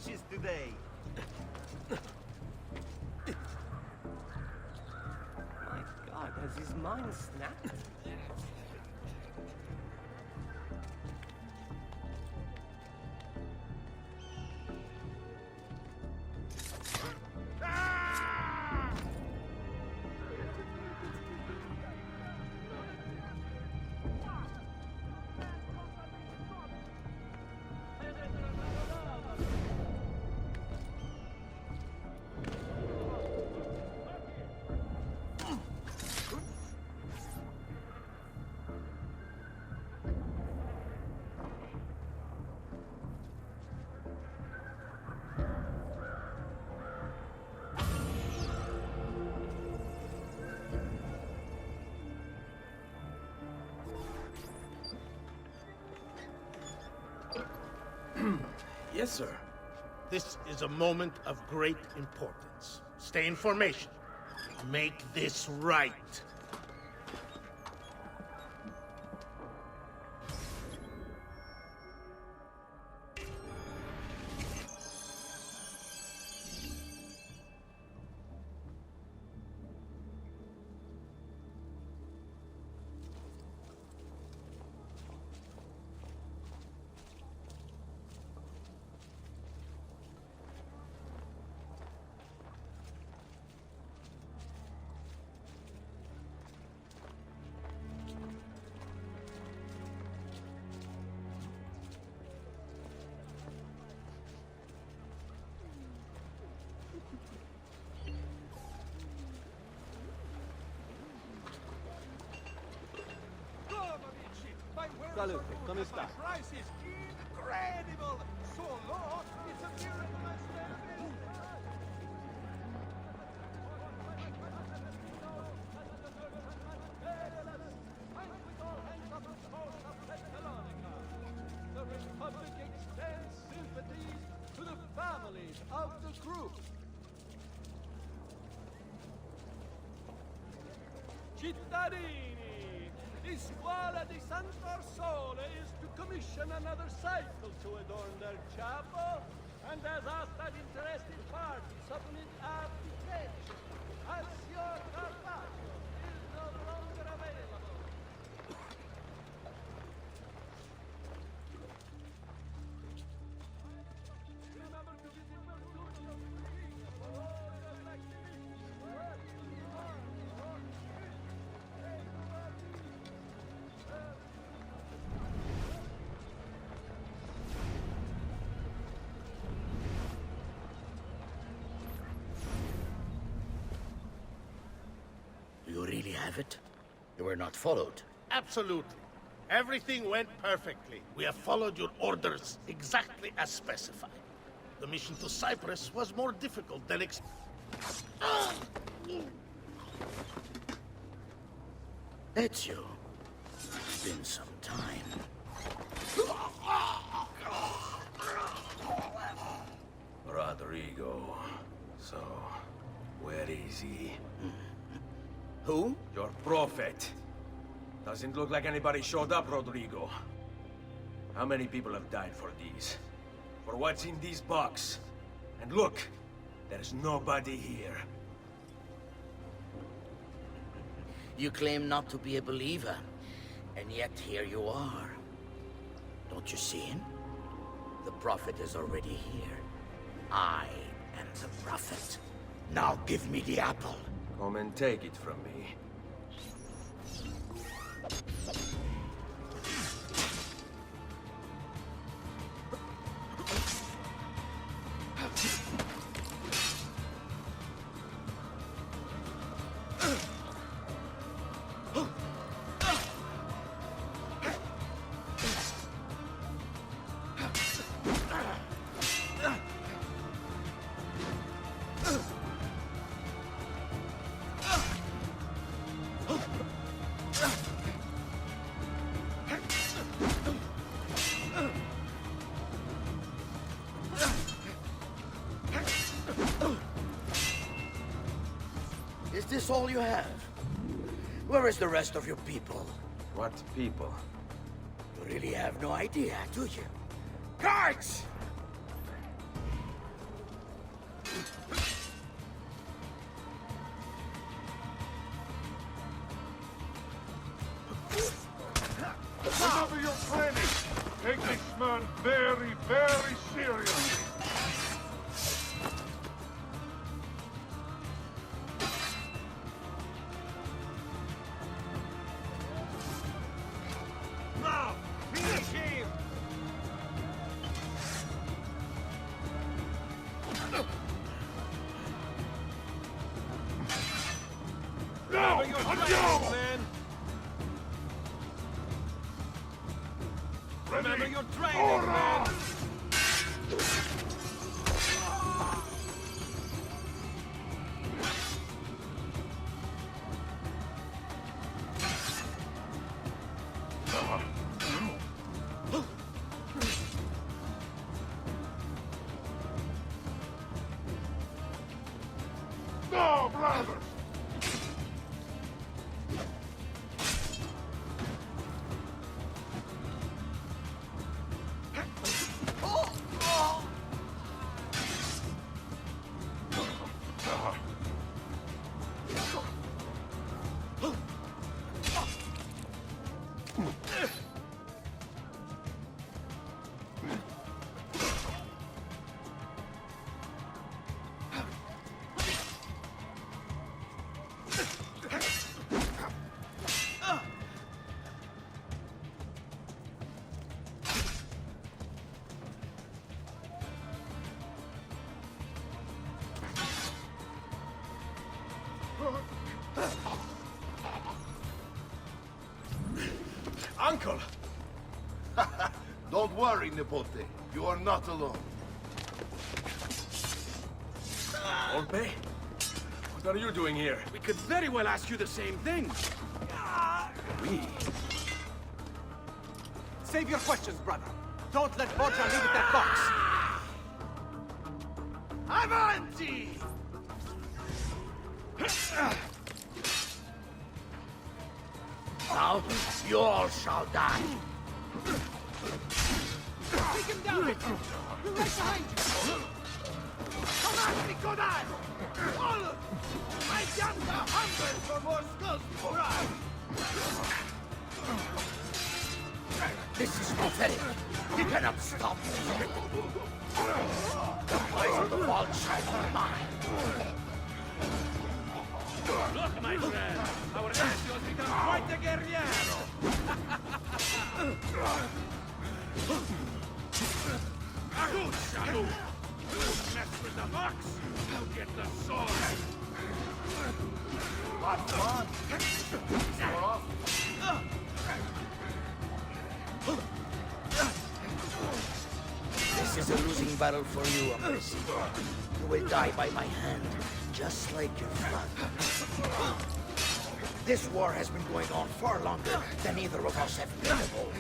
speeches today. My God, has his mind snapped? Yes, sir. This is a moment of great importance. Stay in formation. Make this right. Salute, come sta? Price is incredible! So low, it's a miracle I stand The Republic extends sympathies to the families of the group. Cittadini, the Squadra di Sant'Orsole is to commission another cycle to adorn their chapel, and has asked that interested parties submit application. Ezio is no longer available. Remember to visit Mercurio for all your activities. You really have it? You were not followed. Absolutely. Everything went perfectly. We have followed your orders exactly as specified. The mission to Cyprus was more difficult than Ezio, it's been some time. Rodrigo. So, where is he? Who? Your prophet. Doesn't look like anybody showed up, Rodrigo. How many people have died for these? For what's in this box? And look, there's nobody here. You claim not to be a believer, and yet here you are. Don't you see him? The prophet is already here. I am the prophet. Now give me the apple. Come and take it from me. Is this all you have? Where is the rest of your people? What people? You really have no idea, do you? Guards! Remember your training. Take this man very, very seriously. Now, finish him! No! Remember your Andiamo! training, man! Remember Ready? your training, Ora! man! No, brothers! Uncle! Don't worry, Nipote. You are not alone. Volpe? What are you doing here? We could very well ask you the same thing. We? Save your questions, brother. Don't let Borgia leave at that box. Avanti! Now, you all shall die. Take him down, Ezio! We're right behind you! Come on, Nikodai! All! My Bianca hungers for more skulls before I! This is pathetic. You cannot stop me. The price of the vault shall be mine. Look, my friend! Our Ezio has become quite a guerriero! Good, Shadow! Mess with the box, you'll get the sword! This is a losing battle for you, Ezio. You will die by my hand, just like your father. This war has been going on far longer than either of us have been able.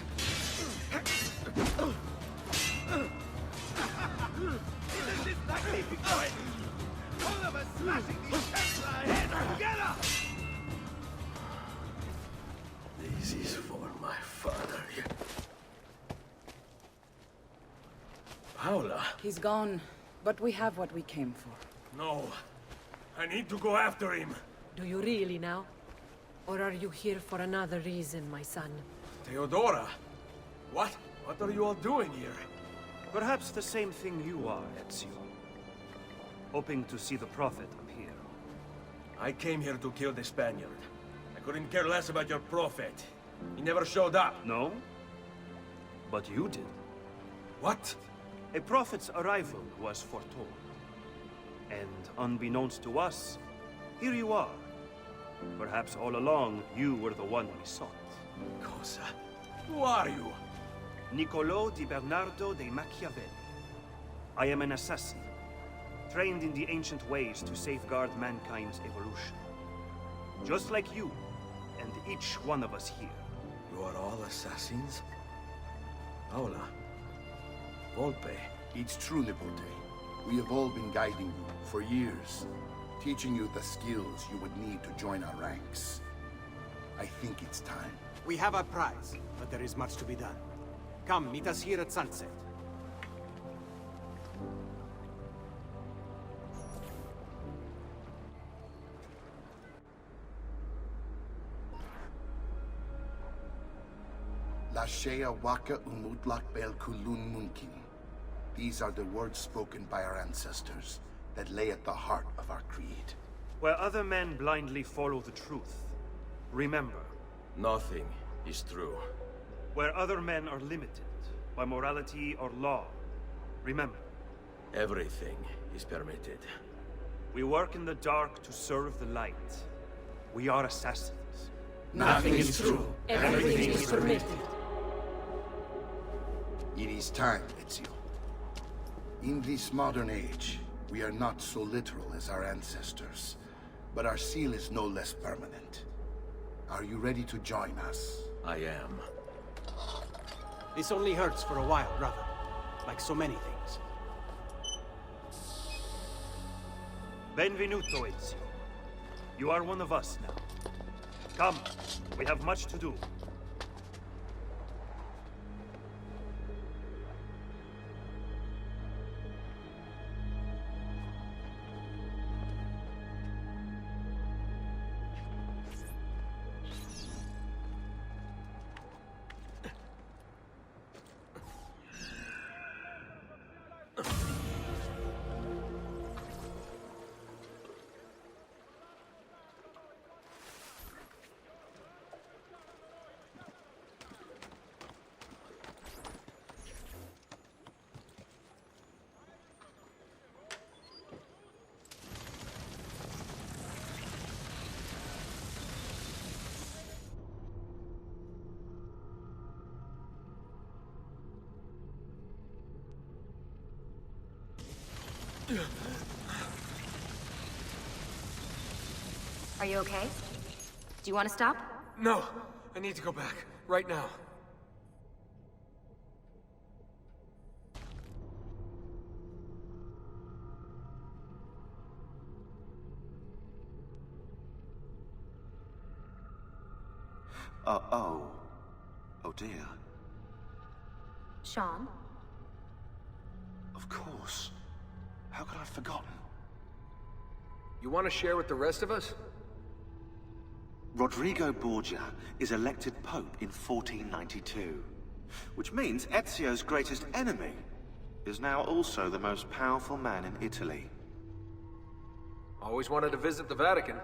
Isn't this magnificent? All of us smashing these Templar heads together! This is for my father. Paula? He's gone, but we have what we came for. No. I need to go after him. Do you really now? Or are you here for another reason, my son? Theodora? What? What are you all doing here? Perhaps the same thing you are, Ezio. Hoping to see the Prophet up here. I came here to kill the Spaniard. I couldn't care less about your Prophet. He never showed up. No? But you did. What? A Prophet's arrival was foretold. And unbeknownst to us, here you are. Perhaps all along, you were the one we sought. Cosa? Who are you? Niccolò di Bernardo de Machiavelli. I am an assassin, trained in the ancient ways to safeguard mankind's evolution. Just like you, and each one of us here. You are all assassins? Paula. Volpe. It's true, Nipote. We have all been guiding you for years, teaching you the skills you would need to join our ranks. I think it's time. We have our prize, but there is much to be done. Come, meet us here at sunset. Lashea Waka Umutlak Bel Kulun Munkin. These are the words spoken by our ancestors that lay at the heart of our creed. Where other men blindly follow the truth, remember. Nothing is true. Where other men are limited by morality or law, remember. Everything is permitted. We work in the dark to serve the light. We are assassins. Nothing is true. Everything is permitted. It is time, Ezio. In this modern age, we are not so literal as our ancestors, but our seal is no less permanent. Are you ready to join us? I am. This only hurts for a while, brother. Like so many things. Benvenuto, Ezio. You are one of us now. Come, we have much to do. Are you okay? Do you want to stop? No! I need to go back. Right now. Oh dear. Sean? Of course. How could I have forgotten? You want to share with the rest of us? Rodrigo Borgia is elected Pope in 1492, which means Ezio's greatest enemy is now also the most powerful man in Italy. Always wanted to visit the Vatican.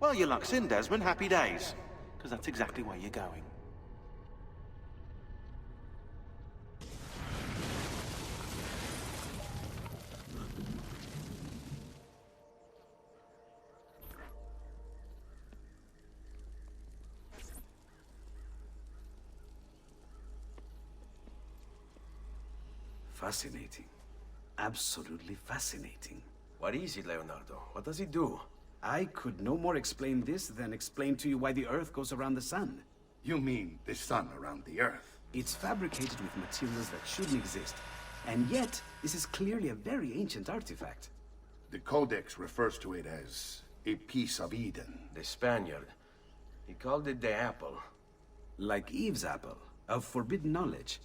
Well, your luck's in, Desmond. Happy days. Because that's exactly where you're going. Fascinating. Absolutely fascinating. What is it, Leonardo? What does it do? I could no more explain this than explain to you why the Earth goes around the Sun. You mean the sun around the Earth? It's fabricated with materials that shouldn't exist. And yet, this is clearly a very ancient artifact. The Codex refers to it as a piece of Eden. The Spaniard. He called it the apple. Like Eve's apple, of forbidden knowledge.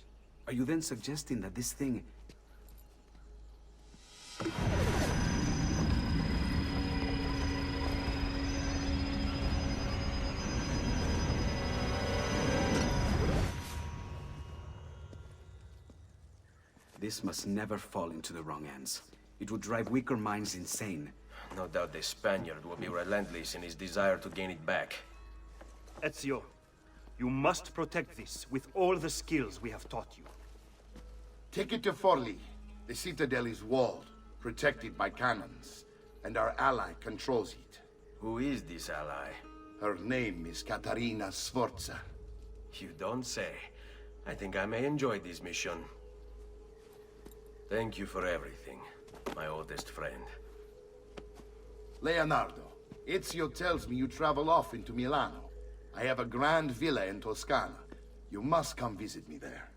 Are you then suggesting that this thing... This must never fall into the wrong hands. It would drive weaker minds insane. No doubt the Spaniard will be relentless in his desire to gain it back. Ezio, you must protect this with all the skills we have taught you. Take it to Forli. The citadel is walled, protected by cannons, and our ally controls it. Who is this ally? Her name is Caterina Sforza. You don't say. I think I may enjoy this mission. Thank you for everything, my oldest friend. Leonardo, Ezio tells me you travel often to Milano. I have a grand villa in Toscana. You must come visit me there.